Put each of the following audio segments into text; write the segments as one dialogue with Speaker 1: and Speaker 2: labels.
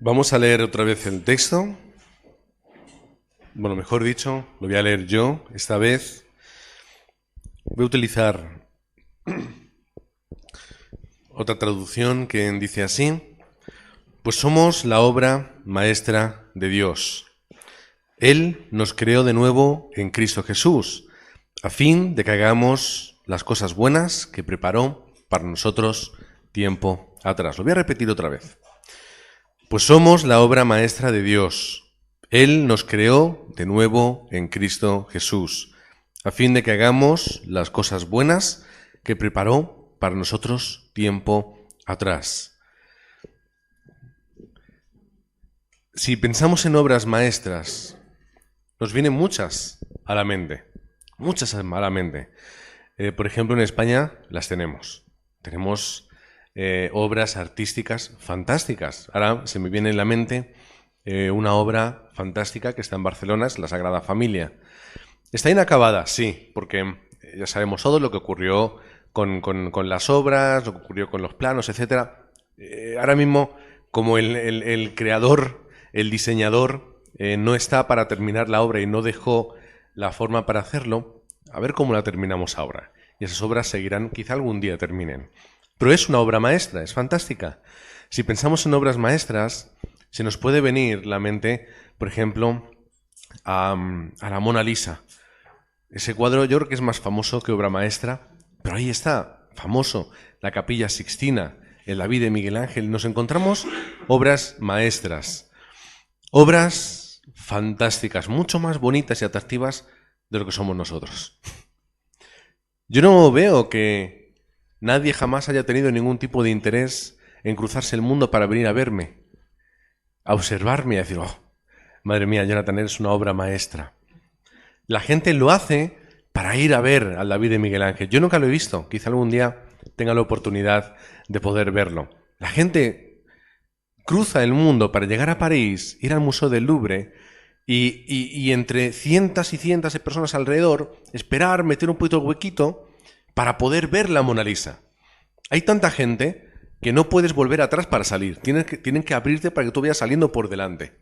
Speaker 1: Vamos a leer otra vez el texto. Bueno, mejor dicho, lo voy a leer yo. Esta vez voy a utilizar otra traducción que dice así: pues somos la obra maestra de Dios. Él nos creó de nuevo en Cristo Jesús, a fin de que hagamos las cosas buenas que preparó para nosotros tiempo atrás. Lo voy a repetir otra vez. Pues somos la obra maestra de Dios. Él nos creó de nuevo en Cristo Jesús, a fin de que hagamos las cosas buenas que preparó para nosotros tiempo atrás. Si pensamos en obras maestras, nos vienen muchas a la mente. Muchas a la mente. Por ejemplo, en España las tenemos. Tenemos obras artísticas fantásticas. Ahora se me viene en la mente una obra fantástica que está en Barcelona, es la Sagrada Familia. Está inacabada, sí, porque ya sabemos todo lo que ocurrió con las obras, lo que ocurrió con los planos, etc. Ahora mismo, como el creador, el diseñador, no está para terminar la obra y no dejó la forma para hacerlo, a ver cómo la terminamos ahora. Y esas obras seguirán, quizá algún día terminen. Pero es una obra maestra, es fantástica. Si pensamos en obras maestras, se nos puede venir la mente, por ejemplo, a la Mona Lisa. Ese cuadro yo creo que es más famoso que obra maestra, pero ahí está, famoso. La Capilla Sixtina, el David de Miguel Ángel. Nos encontramos obras maestras, obras fantásticas, mucho más bonitas y atractivas de lo que somos nosotros. Yo no veo que nadie jamás haya tenido ningún tipo de interés en cruzarse el mundo para venir a verme, a observarme y a decir: oh, madre mía, Jonathan, eres una obra maestra. La gente lo hace para ir a ver al David de Miguel Ángel. Yo nunca lo he visto, quizá algún día tenga la oportunidad de poder verlo. La gente cruza el mundo para llegar a París, ir al Museo del Louvre y entre cientos y cientos de personas alrededor, esperar, meter un poquito el huequito para poder ver la Mona Lisa. Hay tanta gente que no puedes volver atrás para salir. Tienen que abrirte para que tú vayas saliendo por delante.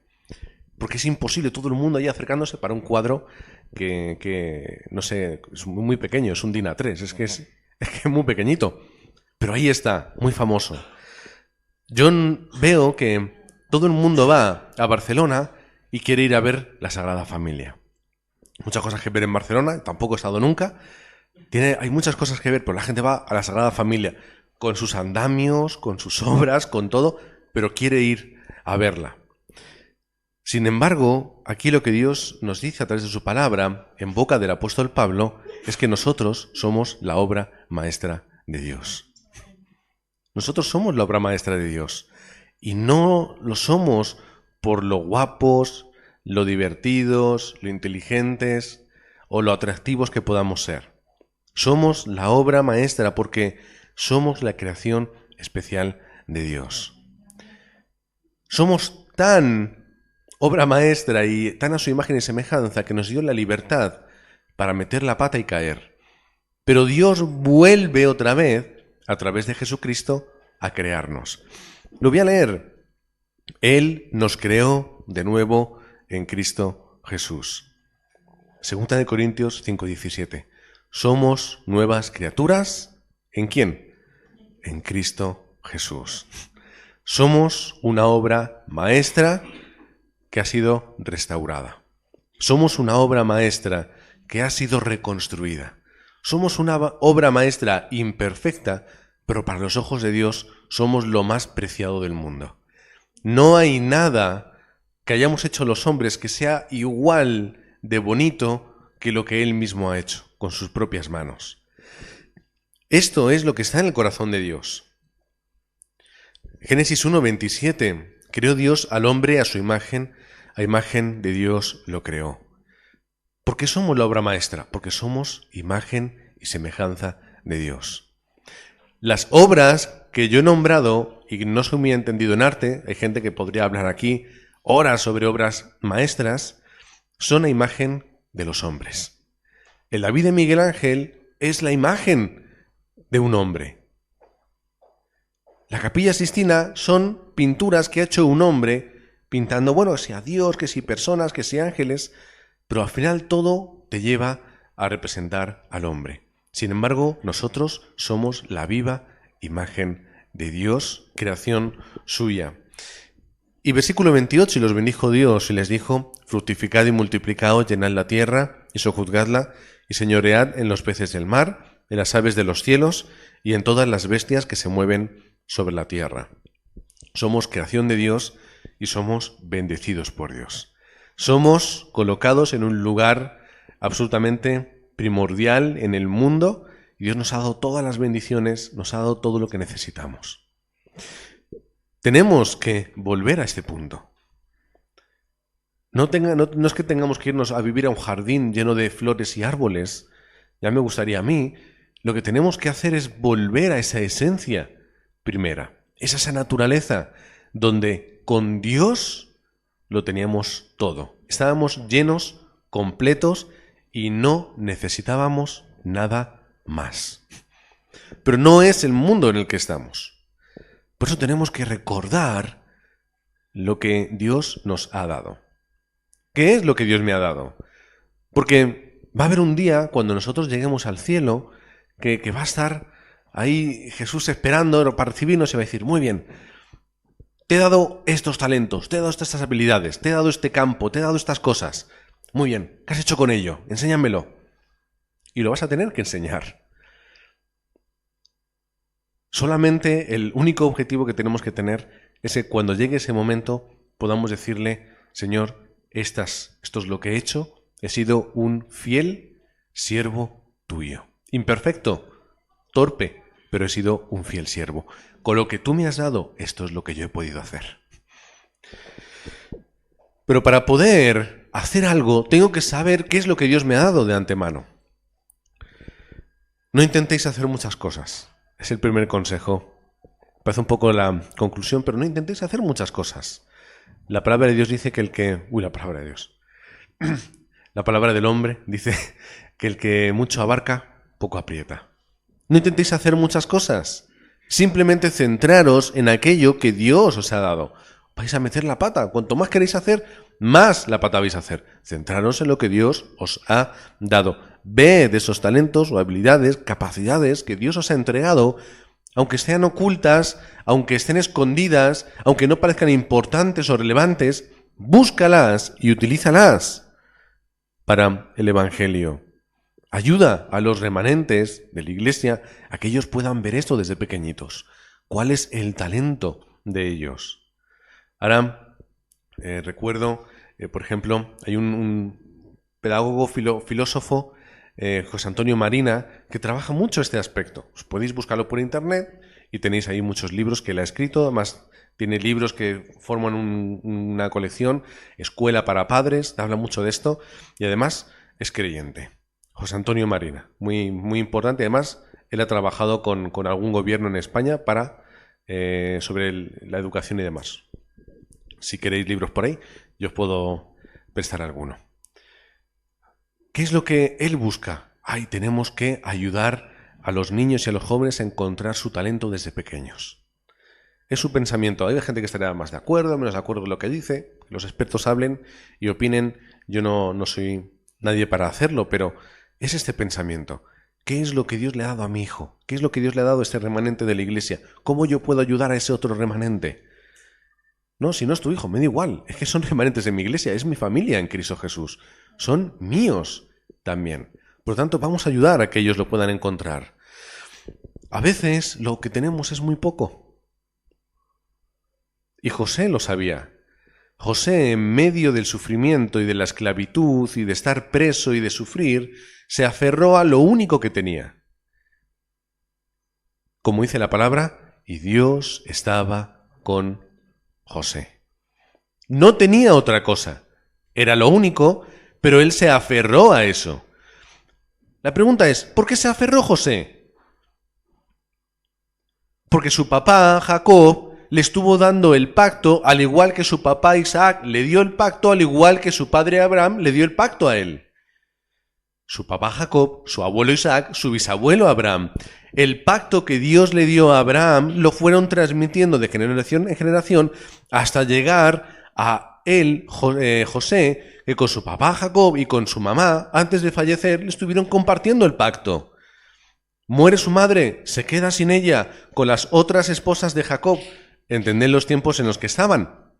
Speaker 1: Porque es imposible, todo el mundo ahí acercándose para un cuadro que no sé, es muy pequeño, es un DIN A3, es que es muy pequeñito. Pero ahí está, muy famoso. Yo veo que todo el mundo va a Barcelona y quiere ir a ver la Sagrada Familia. Muchas cosas que ver en Barcelona, tampoco he estado nunca. Hay muchas cosas que ver, pero la gente va a la Sagrada Familia con sus andamios, con sus obras, con todo, pero quiere ir a verla. Sin embargo, aquí lo que Dios nos dice a través de su palabra, en boca del apóstol Pablo, es que nosotros somos la obra maestra de Dios. Nosotros somos la obra maestra de Dios. Y no lo somos por lo guapos, lo divertidos, lo inteligentes o lo atractivos que podamos ser. Somos la obra maestra porque somos la creación especial de Dios. Somos tan obra maestra y tan a su imagen y semejanza que nos dio la libertad para meter la pata y caer. Pero Dios vuelve otra vez, a través de Jesucristo, a crearnos. Lo voy a leer. Él nos creó de nuevo en Cristo Jesús. 2 Corintios 5:17. Somos nuevas criaturas. ¿En quién? En Cristo Jesús. Somos una obra maestra que ha sido restaurada. Somos una obra maestra que ha sido reconstruida. Somos una obra maestra imperfecta, pero para los ojos de Dios somos lo más preciado del mundo. No hay nada que hayamos hecho los hombres que sea igual de bonito que lo que Él mismo ha hecho con sus propias manos. Esto es lo que está en el corazón de Dios. Génesis 1:27. Creó Dios al hombre a su imagen, a imagen de Dios lo creó. ¿Por qué somos la obra maestra? Porque somos imagen y semejanza de Dios. Las obras que yo he nombrado, y no soy muy entendido en arte, hay gente que podría hablar aquí horas sobre obras maestras, son a imagen de los hombres. El David de Miguel Ángel es la imagen de un hombre. La Capilla Sixtina son pinturas que ha hecho un hombre pintando, bueno, que sea Dios, que si personas, que si ángeles, pero al final todo te lleva a representar al hombre. Sin embargo, nosotros somos la viva imagen de Dios, creación suya. Y versículo 28, y los bendijo Dios y les dijo, fructificad y multiplicaos, llenad la tierra y sojuzgadla, y señoread en los peces del mar, en las aves de los cielos y en todas las bestias que se mueven sobre la tierra. Somos creación de Dios y somos bendecidos por Dios. Somos colocados en un lugar absolutamente primordial en el mundo y Dios nos ha dado todas las bendiciones, nos ha dado todo lo que necesitamos. Tenemos que volver a este punto. No es que tengamos que irnos a vivir a un jardín lleno de flores y árboles, ya me gustaría a mí. Lo que tenemos que hacer es volver a esa esencia primera, es esa naturaleza donde con Dios lo teníamos todo. Estábamos llenos, completos y no necesitábamos nada más. Pero no es el mundo en el que estamos. Por eso tenemos que recordar lo que Dios nos ha dado. ¿Qué es lo que Dios me ha dado? Porque va a haber un día cuando nosotros lleguemos al cielo que va a estar ahí Jesús esperando para recibirnos y va a decir, muy bien, te he dado estos talentos, te he dado estas habilidades, te he dado este campo, te he dado estas cosas. Muy bien, ¿qué has hecho con ello? Enséñamelo. Y lo vas a tener que enseñar. Solamente el único objetivo que tenemos que tener es que cuando llegue ese momento podamos decirle, Señor, esto es lo que he hecho, he sido un fiel siervo tuyo. Imperfecto, torpe, pero he sido un fiel siervo. Con lo que tú me has dado, esto es lo que yo he podido hacer. Pero para poder hacer algo, tengo que saber qué es lo que Dios me ha dado de antemano. No intentéis hacer muchas cosas. Es el primer consejo. Parece un poco la conclusión, pero no intentéis hacer muchas cosas. La palabra de Dios dice que la palabra de Dios. La palabra del hombre dice que el que mucho abarca, poco aprieta. No intentéis hacer muchas cosas. Simplemente centraros en aquello que Dios os ha dado. Vais a meter la pata. Cuanto más queréis hacer, más la pata vais a hacer. Centraros en lo que Dios os ha dado. Ved de esos talentos o habilidades, capacidades que Dios os ha entregado, aunque sean ocultas, aunque estén escondidas, aunque no parezcan importantes o relevantes, búscalas y utilízalas para el Evangelio. Ayuda a los remanentes de la iglesia a que ellos puedan ver esto desde pequeñitos. ¿Cuál es el talento de ellos? Ahora, recuerdo, por ejemplo, hay un pedagogo, filósofo, José Antonio Marina, que trabaja mucho este aspecto. Os podéis buscarlo por internet y tenéis ahí muchos libros que él ha escrito. Además, tiene libros que forman una colección, Escuela para Padres, habla mucho de esto y además es creyente. José Antonio Marina, muy, muy importante. Además, él ha trabajado con algún gobierno en España sobre la educación y demás. Si queréis libros por ahí, yo os puedo prestar alguno. ¿Qué es lo que él busca? Tenemos que ayudar a los niños y a los jóvenes a encontrar su talento desde pequeños. Es su pensamiento. Hay gente que estará más de acuerdo, menos de acuerdo con lo que dice. Los expertos hablen y opinen. Yo no soy nadie para hacerlo, pero es este pensamiento. ¿Qué es lo que Dios le ha dado a mi hijo? ¿Qué es lo que Dios le ha dado a este remanente de la iglesia? ¿Cómo yo puedo ayudar a ese otro remanente? No, si no es tu hijo, me da igual. Es que son remanentes de mi iglesia, es mi familia en Cristo Jesús. Son míos también. Por lo tanto, vamos a ayudar a que ellos lo puedan encontrar. A veces lo que tenemos es muy poco. Y José lo sabía. José, en medio del sufrimiento y de la esclavitud y de estar preso y de sufrir, se aferró a lo único que tenía. Como dice la palabra, y Dios estaba con José. No tenía otra cosa. Era lo único, pero él se aferró a eso. La pregunta es, ¿por qué se aferró José? Porque su papá, Jacob, le estuvo dando el pacto, al igual que su papá Isaac le dio el pacto, al igual que su padre Abraham le dio el pacto a él. Su papá Jacob, su abuelo Isaac, su bisabuelo Abraham. El pacto que Dios le dio a Abraham lo fueron transmitiendo de generación en generación hasta llegar a él, José, que con su papá Jacob y con su mamá, antes de fallecer, le estuvieron compartiendo el pacto. Muere su madre, se queda sin ella, con las otras esposas de Jacob. Entended los tiempos en los que estaban.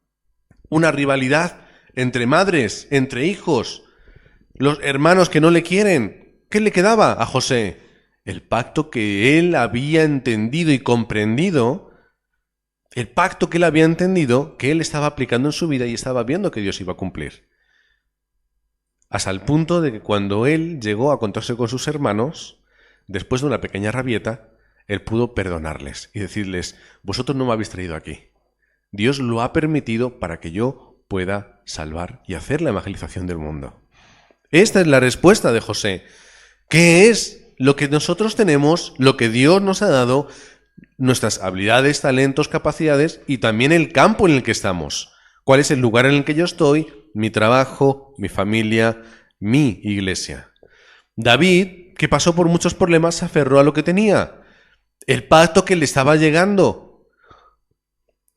Speaker 1: Una rivalidad entre madres, entre hijos, los hermanos que no le quieren. ¿Qué le quedaba a José? El pacto que él había entendido y comprendido, el pacto que él había entendido, que él estaba aplicando en su vida y estaba viendo que Dios iba a cumplir. Hasta el punto de que cuando él llegó a encontrarse con sus hermanos, después de una pequeña rabieta, él pudo perdonarles y decirles: vosotros no me habéis traído aquí. Dios lo ha permitido para que yo pueda salvar y hacer la evangelización del mundo. Esta es la respuesta de José. ¿Qué es lo que nosotros tenemos, lo que Dios nos ha dado, nuestras habilidades, talentos, capacidades y también el campo en el que estamos? ¿Cuál es el lugar en el que yo estoy? Mi trabajo, mi familia, mi iglesia. David, que pasó por muchos problemas, se aferró a lo que tenía. El pacto que le estaba llegando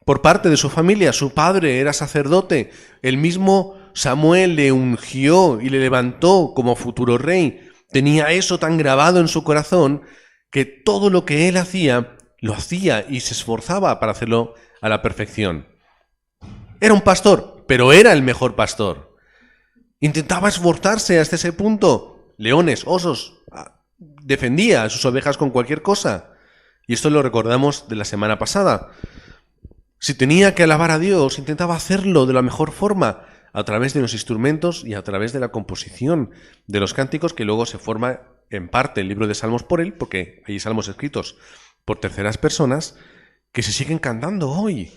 Speaker 1: por parte de su familia. Su padre era sacerdote. El mismo Samuel le ungió y le levantó como futuro rey. Tenía eso tan grabado en su corazón que todo lo que él hacía, lo hacía y se esforzaba para hacerlo a la perfección. Era un pastor, pero era el mejor pastor. Intentaba esforzarse hasta ese punto. Leones, osos, defendía a sus ovejas con cualquier cosa. Y esto lo recordamos de la semana pasada. Si tenía que alabar a Dios, intentaba hacerlo de la mejor forma, a través de los instrumentos y a través de la composición de los cánticos, que luego se forma en parte el libro de Salmos por él, porque hay salmos escritos por terceras personas que se siguen cantando hoy.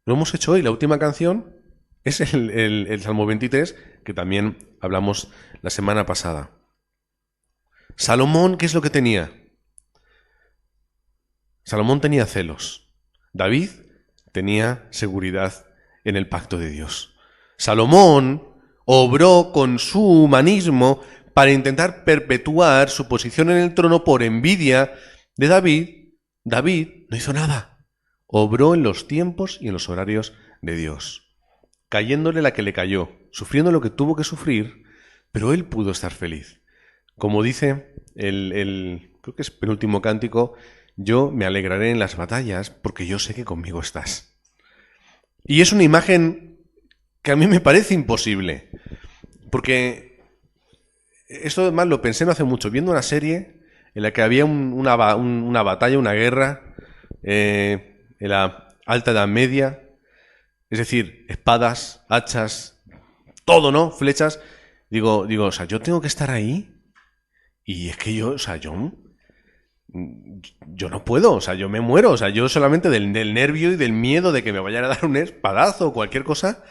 Speaker 1: Lo hemos hecho hoy. La última canción es el Salmo 23, que también hablamos la semana pasada. Salomón, ¿qué es lo que tenía? Salomón tenía celos. David tenía seguridad en el pacto de Dios. Salomón obró con su humanismo para intentar perpetuar su posición en el trono por envidia de David. David no hizo nada. Obró en los tiempos y en los horarios de Dios, cayéndole la que le cayó, sufriendo lo que tuvo que sufrir, pero él pudo estar feliz. Como dice creo que es penúltimo cántico: yo me alegraré en las batallas porque yo sé que conmigo estás. Y es una imagen que a mí me parece imposible, porque esto además lo pensé no hace mucho, viendo una serie en la que había una batalla, una guerra en la Alta Edad Media, es decir, espadas, hachas, todo, ¿no? Flechas. Digo, o sea, yo tengo que estar ahí y es que yo no puedo, o sea, yo me muero, o sea, yo solamente del nervio y del miedo de que me vayan a dar un espadazo o cualquier cosa,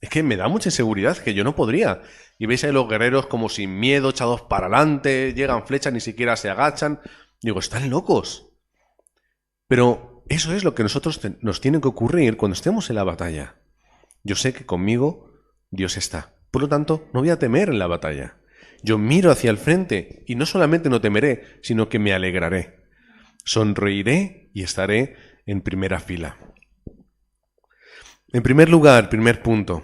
Speaker 1: es que me da mucha inseguridad, que yo no podría. Y veis ahí los guerreros como sin miedo, echados para adelante, llegan flechas, ni siquiera se agachan. Digo, están locos. Pero eso es lo que nos tiene que ocurrir cuando estemos en la batalla. Yo sé que conmigo Dios está. Por lo tanto, no voy a temer en la batalla. Yo miro hacia el frente y no solamente no temeré, sino que me alegraré. Sonreiré y estaré en primera fila. En primer lugar, primer punto.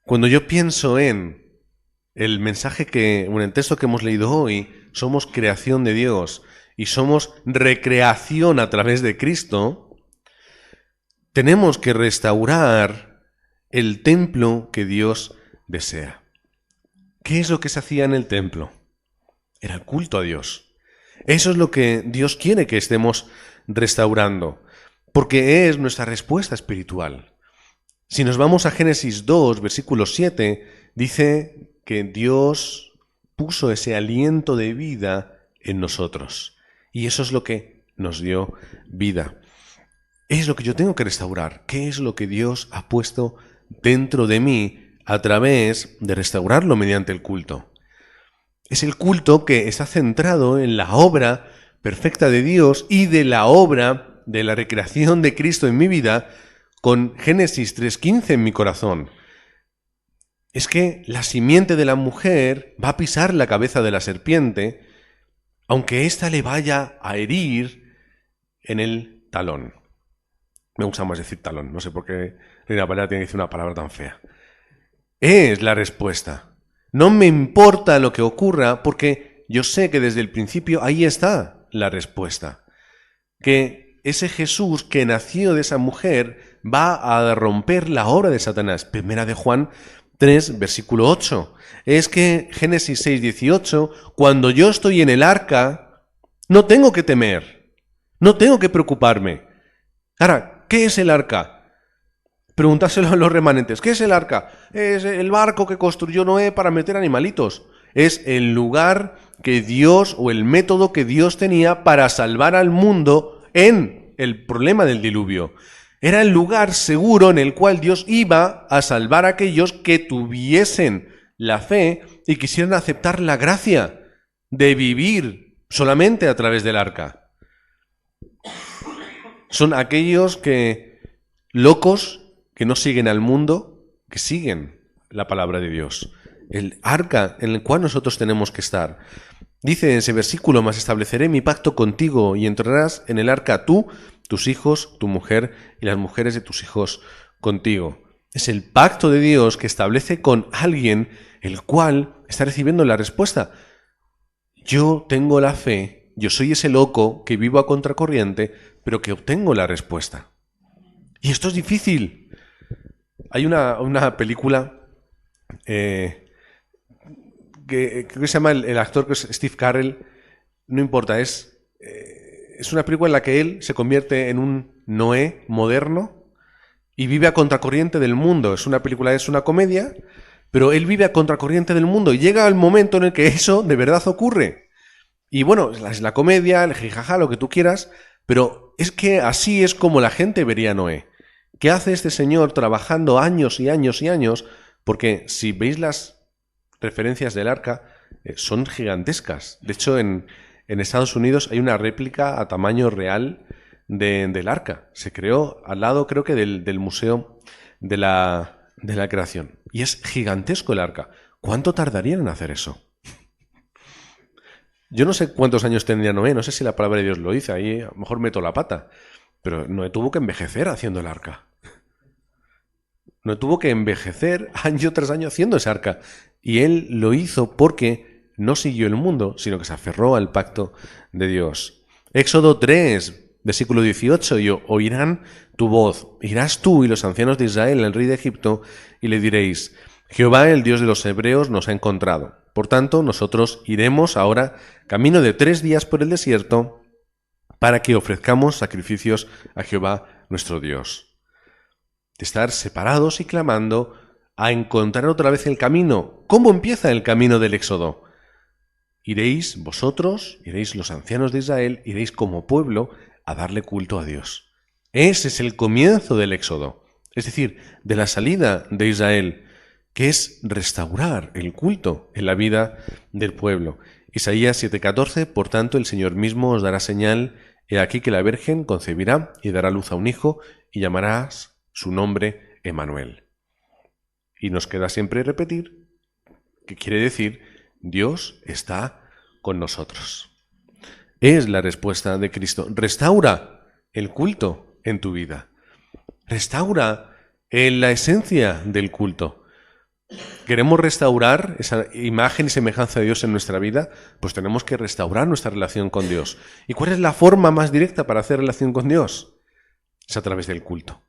Speaker 1: Cuando yo pienso en el mensaje en el texto que hemos leído hoy, somos creación de Dios y somos recreación a través de Cristo, tenemos que restaurar el templo que Dios desea. ¿Qué es lo que se hacía en el templo? Era el culto a Dios. Eso es lo que Dios quiere que estemos restaurando, porque es nuestra respuesta espiritual. Si nos vamos a Génesis 2, versículo 7, dice que Dios puso ese aliento de vida en nosotros. Y eso es lo que nos dio vida. Es lo que yo tengo que restaurar. ¿Qué es lo que Dios ha puesto dentro de mí a través de restaurarlo mediante el culto? Es el culto que está centrado en la obra perfecta de Dios y de la obra de la recreación de Cristo en mi vida, con Génesis 3:15 en mi corazón. Es que la simiente de la mujer va a pisar la cabeza de la serpiente, aunque ésta le vaya a herir en el talón. Me gusta más decir talón, no sé por qué Reina Valera tiene que decir una palabra tan fea. Es la respuesta. No me importa lo que ocurra porque yo sé que desde el principio ahí está la respuesta. Que ese Jesús que nació de esa mujer va a romper la obra de Satanás. Primera de Juan 3, versículo 8. Es que Génesis 6, 18, cuando yo estoy en el arca, no tengo que temer, no tengo que preocuparme. Ahora, ¿qué es el arca? Preguntárselo a los remanentes. ¿Qué es el arca? Es el barco que construyó Noé para meter animalitos. Es el lugar que Dios o el método que Dios tenía para salvar al mundo en el problema del diluvio. Era el lugar seguro en el cual Dios iba a salvar a aquellos que tuviesen la fe y quisieran aceptar la gracia de vivir solamente a través del arca. Son aquellos locos que no siguen al mundo, que siguen la palabra de Dios. El arca en el cual nosotros tenemos que estar. Dice en ese versículo, mas estableceré mi pacto contigo y entrarás en el arca tú, tus hijos, tu mujer y las mujeres de tus hijos contigo. Es el pacto de Dios que establece con alguien el cual está recibiendo la respuesta. Yo tengo la fe, yo soy ese loco que vivo a contracorriente, pero que obtengo la respuesta. Y esto es difícil. Hay una película que creo que se llama el actor que es Steve Carell, no importa, es una película en la que él se convierte en un Noé moderno y vive a contracorriente del mundo. Es una comedia, pero él vive a contracorriente del mundo y llega el momento en el que eso de verdad ocurre. Y bueno, es la comedia, el jijaja, lo que tú quieras, pero es que así es como la gente vería a Noé. ¿Qué hace este señor trabajando años y años y años? Porque si veis las referencias del arca, son gigantescas. De hecho, en Estados Unidos hay una réplica a tamaño real del arca. Se creó al lado, creo que, del Museo de la Creación. Y es gigantesco el arca. ¿Cuánto tardarían en hacer eso? Yo no sé cuántos años tendría Noé, no sé si la palabra de Dios lo dice, ahí a lo mejor meto la pata. Pero Noé tuvo que envejecer haciendo el arca. Noé tuvo que envejecer año tras año haciendo ese arca. Y él lo hizo porque no siguió el mundo, sino que se aferró al pacto de Dios. Éxodo 3, versículo 18, y oirán tu voz. Irás tú y los ancianos de Israel al rey de Egipto y le diréis, Jehová, el Dios de los hebreos, nos ha encontrado. Por tanto, nosotros iremos ahora camino de 3 días por el desierto para que ofrezcamos sacrificios a Jehová nuestro Dios. De estar separados y clamando a encontrar otra vez el camino. ¿Cómo empieza el camino del Éxodo? Iréis vosotros, iréis los ancianos de Israel, iréis como pueblo a darle culto a Dios. Ese es el comienzo del Éxodo, es decir, de la salida de Israel, que es restaurar el culto en la vida del pueblo. Isaías 7:14, por tanto el Señor mismo os dará señal, he aquí que la Virgen concebirá y dará luz a un hijo y llamarás su nombre Emmanuel. Y nos queda siempre repetir que quiere decir Dios está con nosotros. Es la respuesta de Cristo. Restaura el culto en tu vida. Restaura la esencia del culto. ¿Queremos restaurar esa imagen y semejanza de Dios en nuestra vida? Pues tenemos que restaurar nuestra relación con Dios. ¿Y cuál es la forma más directa para hacer relación con Dios? Es a través del culto.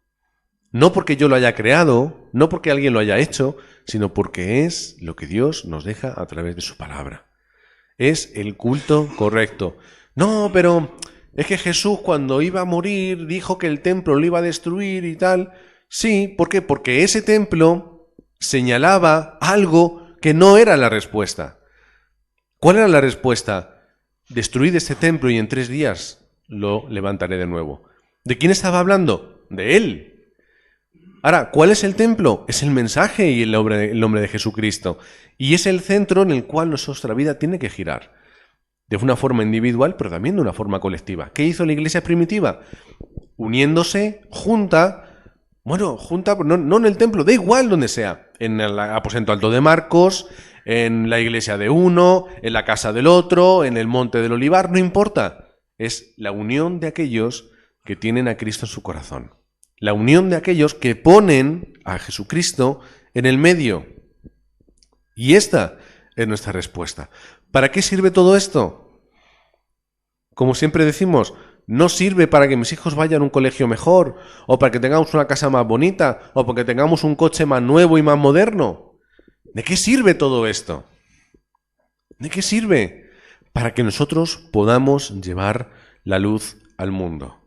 Speaker 1: No porque yo lo haya creado, no porque alguien lo haya hecho, sino porque es lo que Dios nos deja a través de su palabra. Es el culto correcto. No, pero es que Jesús cuando iba a morir dijo que el templo lo iba a destruir y tal. Sí, ¿por qué? Porque ese templo señalaba algo que no era la respuesta. ¿Cuál era la respuesta? Destruid este templo y en 3 días lo levantaré de nuevo. ¿De quién estaba hablando? De él. Ahora, ¿cuál es el templo? Es el mensaje y el nombre de Jesucristo. Y es el centro en el cual nuestra vida tiene que girar. De una forma individual, pero también de una forma colectiva. ¿Qué hizo la iglesia primitiva? Uniéndose, junta, no en el templo, da igual donde sea. En el aposento alto de Marcos, en la iglesia de uno, en la casa del otro, en el monte del Olivar, no importa. Es la unión de aquellos que tienen a Cristo en su corazón. la unión de aquellos que ponen a Jesucristo en el medio. Y esta es nuestra respuesta. ¿Para qué sirve todo esto? Como siempre decimos, no sirve para que mis hijos vayan a un colegio mejor, o para que tengamos una casa más bonita, o para que tengamos un coche más nuevo y más moderno. ¿De qué sirve todo esto? ¿De qué sirve? Para que nosotros podamos llevar la luz al mundo.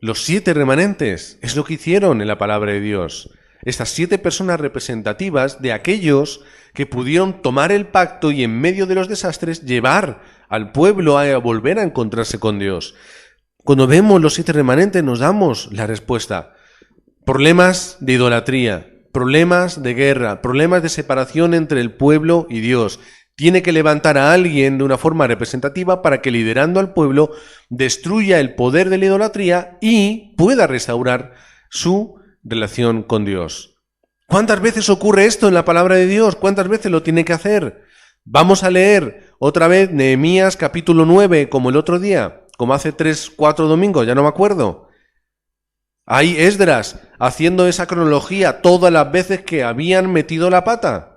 Speaker 1: Los 7 remanentes es lo que hicieron en la palabra de Dios. Estas 7 personas representativas de aquellos que pudieron tomar el pacto y en medio de los desastres llevar al pueblo a volver a encontrarse con Dios. Cuando vemos los 7 remanentes nos damos la respuesta. Problemas de idolatría, problemas de guerra, problemas de separación entre el pueblo y Dios. Tiene que levantar a alguien de una forma representativa para que, liderando al pueblo, destruya el poder de la idolatría y pueda restaurar su relación con Dios. ¿Cuántas veces ocurre esto en la palabra de Dios? ¿Cuántas veces lo tiene que hacer? Vamos a leer otra vez Nehemías capítulo 9, como el otro día, como hace 3, 4 domingos, ya no me acuerdo. Ahí Esdras haciendo esa cronología todas las veces que habían metido la pata.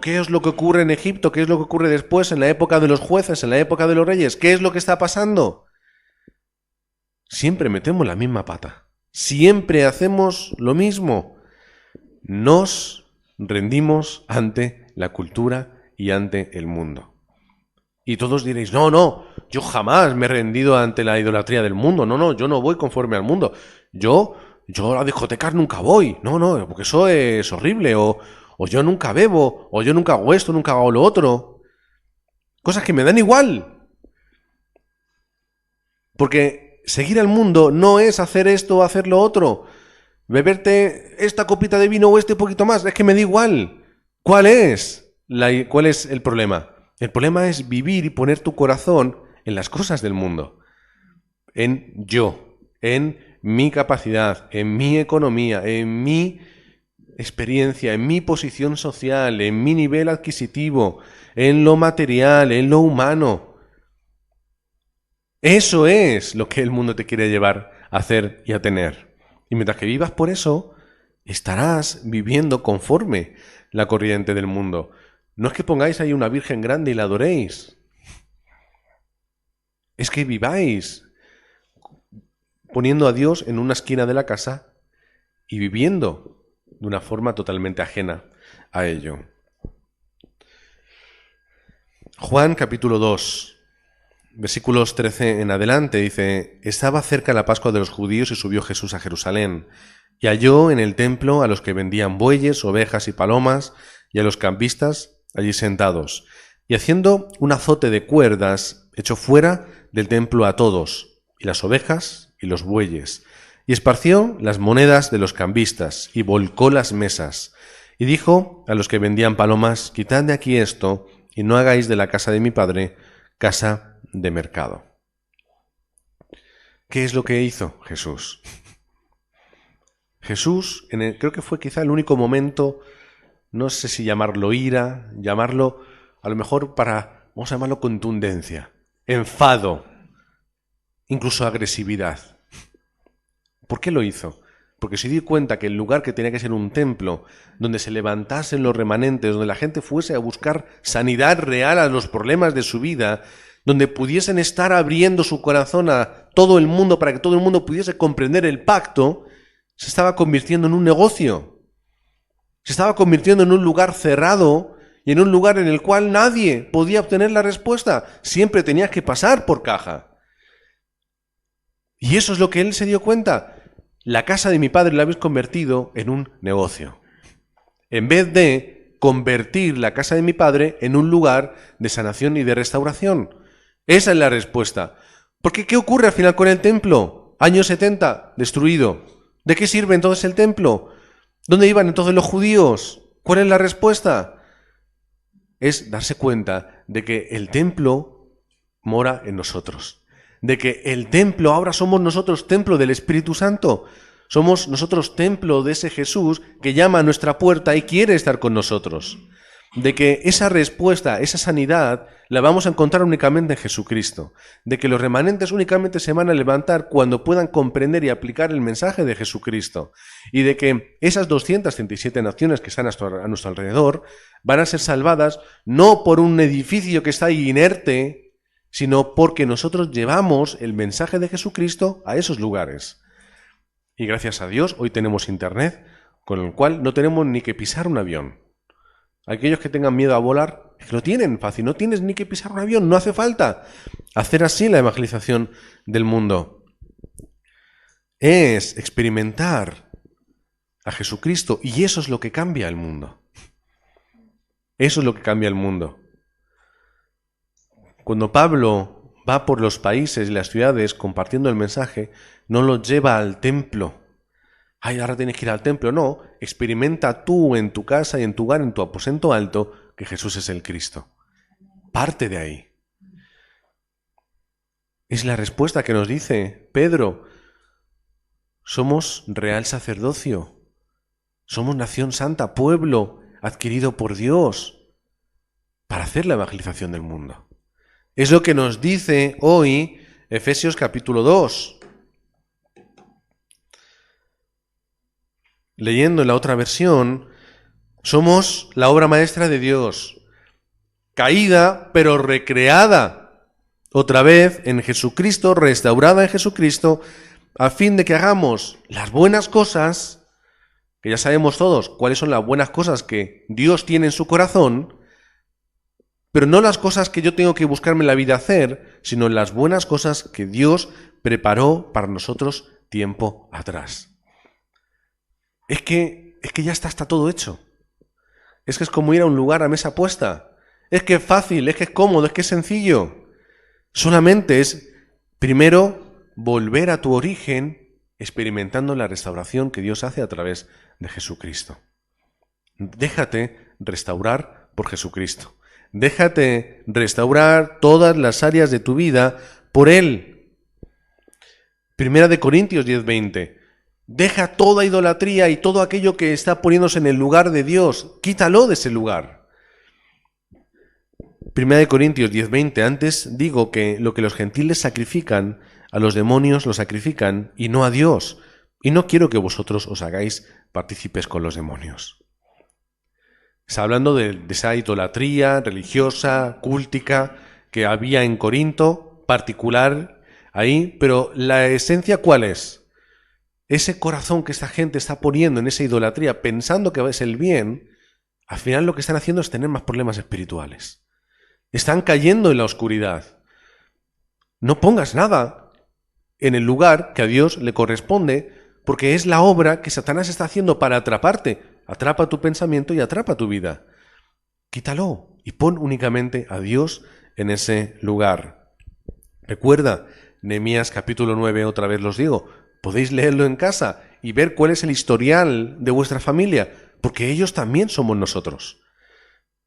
Speaker 1: ¿Qué es lo que ocurre en Egipto? ¿Qué es lo que ocurre después en la época de los jueces, en la época de los reyes? ¿Qué es lo que está pasando? Siempre metemos la misma pata. Siempre hacemos lo mismo. Nos rendimos ante la cultura y ante el mundo. Y todos diréis, no, yo jamás me he rendido ante la idolatría del mundo. No, yo no voy conforme al mundo. Yo a las discotecas nunca voy. No, porque eso es horrible. O yo nunca bebo, o yo nunca hago esto, nunca hago lo otro. Cosas que me dan igual. Porque seguir al mundo no es hacer esto o hacer lo otro. Beberte esta copita de vino o este poquito más, es que me da igual. ¿Cuál es el problema? El problema es vivir y poner tu corazón en las cosas del mundo. En yo, en mi capacidad, en mi economía, en mi experiencia, en mi posición social, en mi nivel adquisitivo, en lo material, en lo humano. Eso es lo que el mundo te quiere llevar a hacer y a tener. Y mientras que vivas por eso, estarás viviendo conforme la corriente del mundo. No es que pongáis ahí una virgen grande y la adoréis. Es que viváis poniendo a Dios en una esquina de la casa y viviendo de una forma totalmente ajena a ello. Juan capítulo 2, versículos 13 en adelante, dice: Estaba cerca la Pascua de los judíos y subió Jesús a Jerusalén, y halló en el templo a los que vendían bueyes, ovejas y palomas, y a los cambistas allí sentados, y haciendo un azote de cuerdas, echó fuera del templo a todos, y las ovejas y los bueyes, y esparció las monedas de los cambistas, y volcó las mesas, y dijo a los que vendían palomas: Quitad de aquí esto, y no hagáis de la casa de mi padre casa de mercado. ¿Qué es lo que hizo Jesús? Jesús, creo que fue quizá el único momento, no sé si llamarlo ira, llamarlo, a lo mejor vamos a llamarlo contundencia, enfado, incluso agresividad. ¿Por qué lo hizo? Porque se dio cuenta que el lugar que tenía que ser un templo, donde se levantasen los remanentes, donde la gente fuese a buscar sanidad real a los problemas de su vida, donde pudiesen estar abriendo su corazón a todo el mundo para que todo el mundo pudiese comprender el pacto, se estaba convirtiendo en un negocio. Se estaba convirtiendo en un lugar cerrado y en un lugar en el cual nadie podía obtener la respuesta. Siempre tenías que pasar por caja. Y eso es lo que él se dio cuenta. La casa de mi padre la habéis convertido en un negocio. En vez de convertir la casa de mi padre en un lugar de sanación y de restauración. Esa es la respuesta. Porque ¿qué ocurre al final con el templo? Año 70, destruido. ¿De qué sirve entonces el templo? ¿Dónde iban entonces los judíos? ¿Cuál es la respuesta? Es darse cuenta de que el templo mora en nosotros. De que el templo ahora somos nosotros templo del Espíritu Santo. Somos nosotros templo de ese Jesús que llama a nuestra puerta y quiere estar con nosotros. de que esa respuesta, esa sanidad, la vamos a encontrar únicamente en Jesucristo, de que los remanentes únicamente se van a levantar cuando puedan comprender y aplicar el mensaje de Jesucristo, y de que esas 237 naciones que están a nuestro alrededor van a ser salvadas no por un edificio que está ahí inerte, sino porque nosotros llevamos el mensaje de Jesucristo a esos lugares. Y gracias a Dios hoy tenemos internet, con el cual no tenemos ni que pisar un avión. Aquellos que tengan miedo a volar, es que lo tienen fácil, no tienes ni que pisar un avión, no hace falta hacer así la evangelización del mundo. Es experimentar a Jesucristo y eso es lo que cambia el mundo. Eso es lo que cambia el mundo. Cuando Pablo va por los países y las ciudades compartiendo el mensaje, no lo lleva al templo. Ay, ahora tienes que ir al templo. No, experimenta tú en tu casa y en tu hogar, en tu aposento alto, que Jesús es el Cristo. Parte de ahí. Es la respuesta que nos dice Pedro. Somos real sacerdocio. Somos nación santa, pueblo adquirido por Dios para hacer la evangelización del mundo. Es lo que nos dice hoy Efesios capítulo 2. Leyendo en la otra versión, somos la obra maestra de Dios, caída pero recreada otra vez en Jesucristo, restaurada en Jesucristo, a fin de que hagamos las buenas cosas, que ya sabemos todos cuáles son las buenas cosas que Dios tiene en su corazón, pero no las cosas que yo tengo que buscarme en la vida hacer, sino las buenas cosas que Dios preparó para nosotros tiempo atrás. Es que ya está todo hecho. Es que es como ir a un lugar a mesa puesta. Es que es fácil, es que es cómodo, es que es sencillo. Solamente es, primero, volver a tu origen experimentando la restauración que Dios hace a través de Jesucristo. Déjate restaurar por Jesucristo. Déjate restaurar todas las áreas de tu vida por Él. Primera de Corintios 10:20. Deja toda idolatría y todo aquello que está poniéndose en el lugar de Dios. Quítalo de ese lugar. Primera de Corintios 10:20. Antes digo que lo que los gentiles sacrifican, a los demonios lo sacrifican y no a Dios. Y no quiero que vosotros os hagáis partícipes con los demonios. Está hablando de esa idolatría religiosa, cúltica, que había en Corinto, particular ahí, pero la esencia ¿cuál es? Ese corazón que esta gente está poniendo en esa idolatría, pensando que es el bien, al final lo que están haciendo es tener más problemas espirituales. Están cayendo en la oscuridad. No pongas nada en el lugar que a Dios le corresponde, porque es la obra que Satanás está haciendo para atraparte. Atrapa tu pensamiento y atrapa tu vida. Quítalo y pon únicamente a Dios en ese lugar. Recuerda, Nehemías capítulo 9, otra vez los digo, podéis leerlo en casa y ver cuál es el historial de vuestra familia, porque ellos también somos nosotros.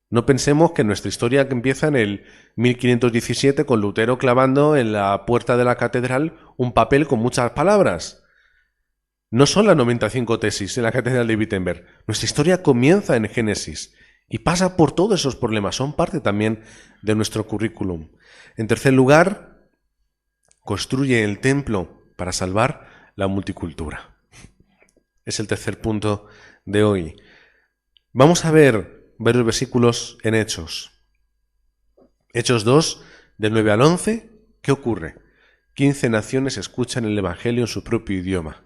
Speaker 1: No pensemos que nuestra historia que empieza en el 1517 con Lutero clavando en la puerta de la catedral un papel con muchas palabras. No son las 95 tesis en la catedral de Wittenberg. Nuestra historia comienza en Génesis y pasa por todos esos problemas. Son parte también de nuestro currículum. En tercer lugar, construye el templo para salvar la multicultura. Es el tercer punto de hoy. Vamos a ver varios versículos en Hechos. Hechos 2, del 9 al 11. ¿Qué ocurre? 15 naciones escuchan el Evangelio en su propio idioma,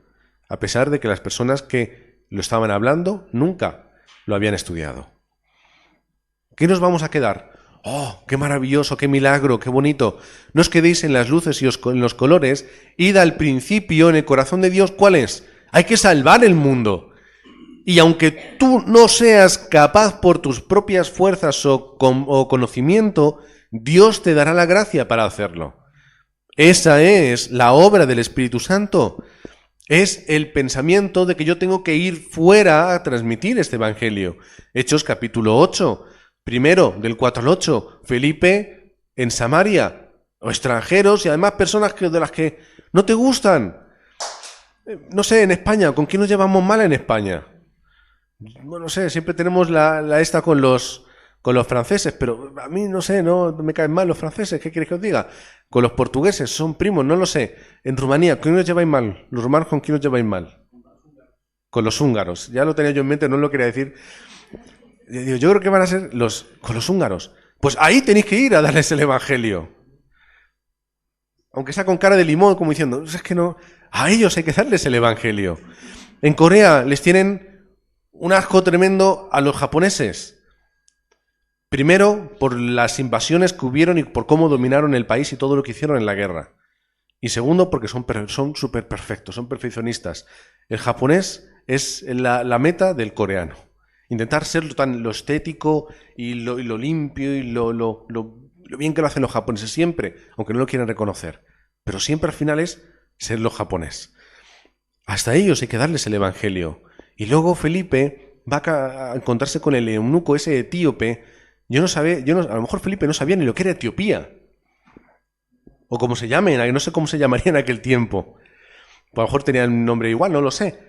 Speaker 1: a pesar de que las personas que lo estaban hablando nunca lo habían estudiado. ¿Qué nos vamos a quedar? ¡Oh, qué maravilloso, qué milagro, qué bonito! No os quedéis en las luces y en los colores. Id al principio, en el corazón de Dios. ¿Cuál es? Hay que salvar el mundo. Y aunque tú no seas capaz por tus propias fuerzas o conocimiento, Dios te dará la gracia para hacerlo. Esa es la obra del Espíritu Santo. Es el pensamiento de que yo tengo que ir fuera a transmitir este evangelio. Hechos capítulo 8, primero del 4 al 8. Felipe en Samaria, o extranjeros y además personas de las que no te gustan. No sé, en España, ¿con quién nos llevamos mal en España? Bueno, no sé, siempre tenemos la esta con los Con los franceses, pero a mí no sé, no me caen mal los franceses, ¿qué queréis que os diga? Con los portugueses, son primos, no lo sé. En Rumanía, ¿quién os lleváis mal? Los romanos, ¿con quién os lleváis mal? Con los húngaros. Ya lo tenía yo en mente, no lo quería decir. Yo creo que van a ser con los húngaros. Pues ahí tenéis que ir a darles el evangelio. Aunque sea con cara de limón, como diciendo, es que no, a ellos hay que darles el evangelio. En Corea les tienen un asco tremendo a los japoneses. Primero, por las invasiones que hubieron y por cómo dominaron el país y todo lo que hicieron en la guerra. Y segundo, porque son súper perfectos, son perfeccionistas. El japonés es la meta del coreano. Intentar ser lo estético y lo limpio y lo bien que lo hacen los japoneses siempre, aunque no lo quieran reconocer. Pero siempre al final es ser lo japonés. Hasta ellos hay que darles el evangelio. Y luego Felipe va a encontrarse con el eunuco ese etíope. A lo mejor Felipe no sabía ni lo que era Etiopía. O como se llamen, no sé cómo se llamaría en aquel tiempo. O a lo mejor tenía un nombre igual, no lo sé.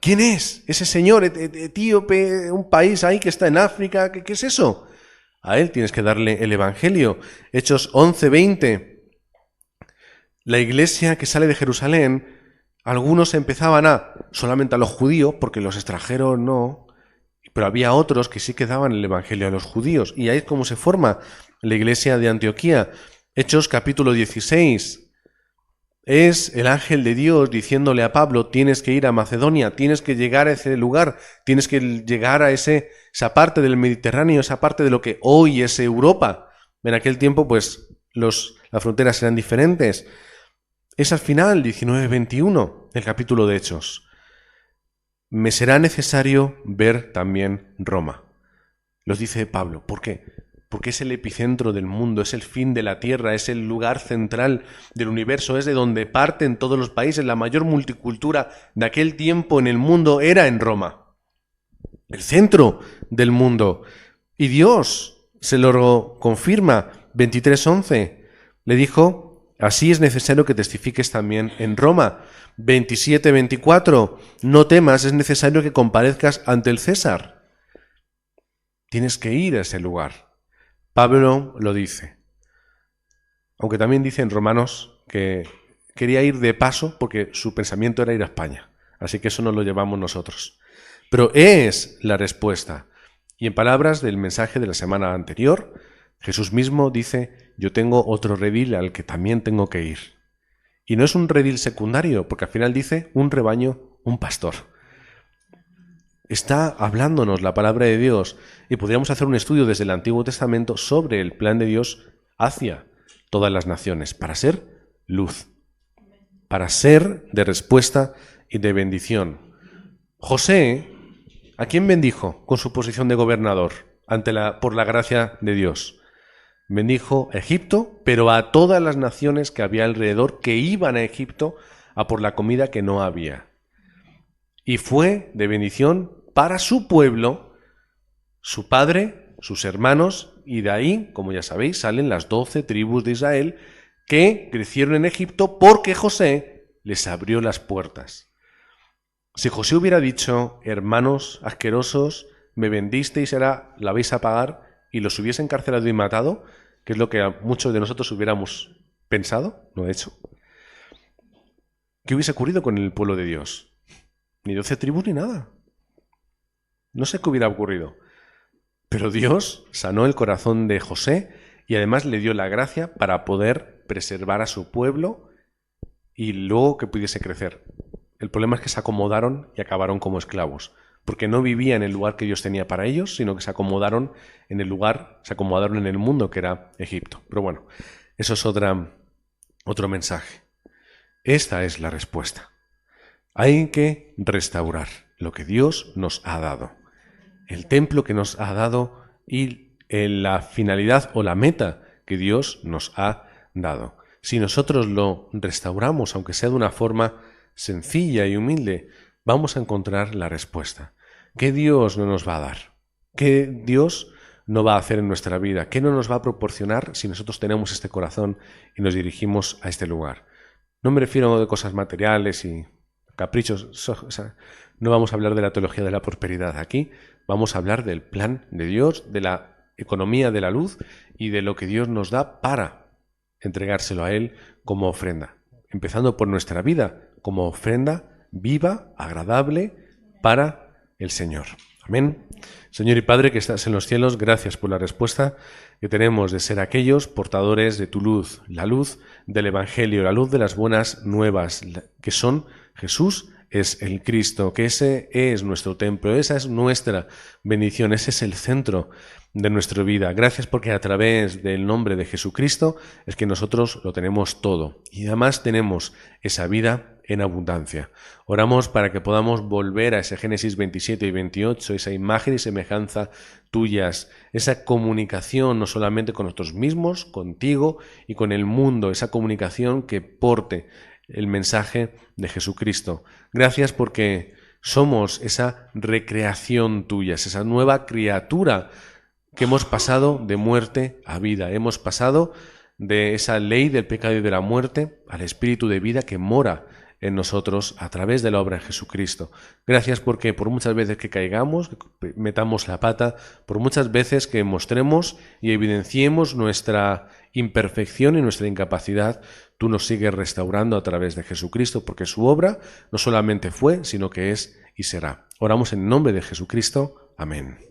Speaker 1: ¿Quién es ese señor etíope, un país ahí que está en África? ¿Qué es eso? A él tienes que darle el evangelio. Hechos 11:20. La iglesia que sale de Jerusalén, algunos empezaban solamente a los judíos, porque los extranjeros no, pero había otros que sí que daban el evangelio a los judíos. Y ahí es como se forma la iglesia de Antioquía. Hechos capítulo 16. Es el ángel de Dios diciéndole a Pablo, tienes que ir a Macedonia, tienes que llegar a ese lugar, tienes que llegar a esa parte del Mediterráneo, esa parte de lo que hoy es Europa. En aquel tiempo, pues, las fronteras eran diferentes. Es al final, 19:21, el capítulo de Hechos. Me será necesario ver también Roma. Los dice Pablo. ¿Por qué? Porque es el epicentro del mundo, es el fin de la tierra, es el lugar central del universo, es de donde parten todos los países. La mayor multicultura de aquel tiempo en el mundo era en Roma. El centro del mundo. Y Dios se lo confirma. 23:11. Le dijo, así es necesario que testifiques también en Roma. 27:24. No temas, es necesario que comparezcas ante el César. Tienes que ir a ese lugar. Pablo lo dice. Aunque también dice en Romanos que quería ir de paso porque su pensamiento era ir a España. Así que eso nos lo llevamos nosotros. Pero es la respuesta. Y en palabras del mensaje de la semana anterior, Jesús mismo dice, yo tengo otro redil al que también tengo que ir. Y no es un redil secundario, porque al final dice un rebaño, un pastor. Está hablándonos la palabra de Dios y podríamos hacer un estudio desde el Antiguo Testamento sobre el plan de Dios hacia todas las naciones, para ser luz, para ser de respuesta y de bendición. José, ¿a quién bendijo con su posición de gobernador por la gracia de Dios? Bendijo a Egipto, pero a todas las naciones que había alrededor que iban a Egipto a por la comida que no había. Y fue de bendición para su pueblo, su padre, sus hermanos, y de ahí, como ya sabéis, salen las 12 tribus de Israel que crecieron en Egipto porque José les abrió las puertas. Si José hubiera dicho, hermanos asquerosos, me vendisteis y ahora la vais a pagar, y los hubiese encarcelado y matado, que es lo que a muchos de nosotros hubiéramos pensado, no hecho, ¿qué hubiese ocurrido con el pueblo de Dios? Ni 12 tribus ni nada. No sé qué hubiera ocurrido. Pero Dios sanó el corazón de José y además le dio la gracia para poder preservar a su pueblo y luego que pudiese crecer. El problema es que se acomodaron y acabaron como esclavos, porque no vivían en el lugar que Dios tenía para ellos, sino que se acomodaron en el mundo que era Egipto. Pero bueno, eso es otro mensaje. Esta es la respuesta. Hay que restaurar lo que Dios nos ha dado. El templo que nos ha dado y la finalidad o la meta que Dios nos ha dado. Si nosotros lo restauramos, aunque sea de una forma sencilla y humilde, vamos a encontrar la respuesta. ¿Qué Dios no nos va a dar? ¿Qué Dios no va a hacer en nuestra vida? ¿Qué no nos va a proporcionar si nosotros tenemos este corazón y nos dirigimos a este lugar? No me refiero a cosas materiales y caprichos. No vamos a hablar de la teología de la prosperidad aquí. Vamos a hablar del plan de Dios, de la economía de la luz y de lo que Dios nos da para entregárselo a Él como ofrenda, empezando por nuestra vida como ofrenda viva, agradable para el Señor. Amén. Señor y Padre que estás en los cielos, gracias por la respuesta que tenemos de ser aquellos portadores de tu luz, la luz del Evangelio, la luz de las buenas nuevas, que son Jesús es el Cristo, que ese es nuestro templo, esa es nuestra bendición, ese es el centro de nuestra vida. Gracias porque a través del nombre de Jesucristo es que nosotros lo tenemos todo y además tenemos esa vida en abundancia. Oramos para que podamos volver a ese Génesis 27 y 28, esa imagen y semejanza tuyas, esa comunicación no solamente con nosotros mismos, contigo y con el mundo, esa comunicación que porte el mensaje de Jesucristo. Gracias porque somos esa recreación tuya, esa nueva criatura que hemos pasado de muerte a vida, hemos pasado de esa ley del pecado y de la muerte al espíritu de vida que mora en nosotros a través de la obra de Jesucristo. Gracias porque por muchas veces que caigamos, que metamos la pata, por muchas veces que mostremos y evidenciemos nuestra imperfección y nuestra incapacidad, tú nos sigues restaurando a través de Jesucristo, porque su obra no solamente fue, sino que es y será. Oramos en nombre de Jesucristo. Amén.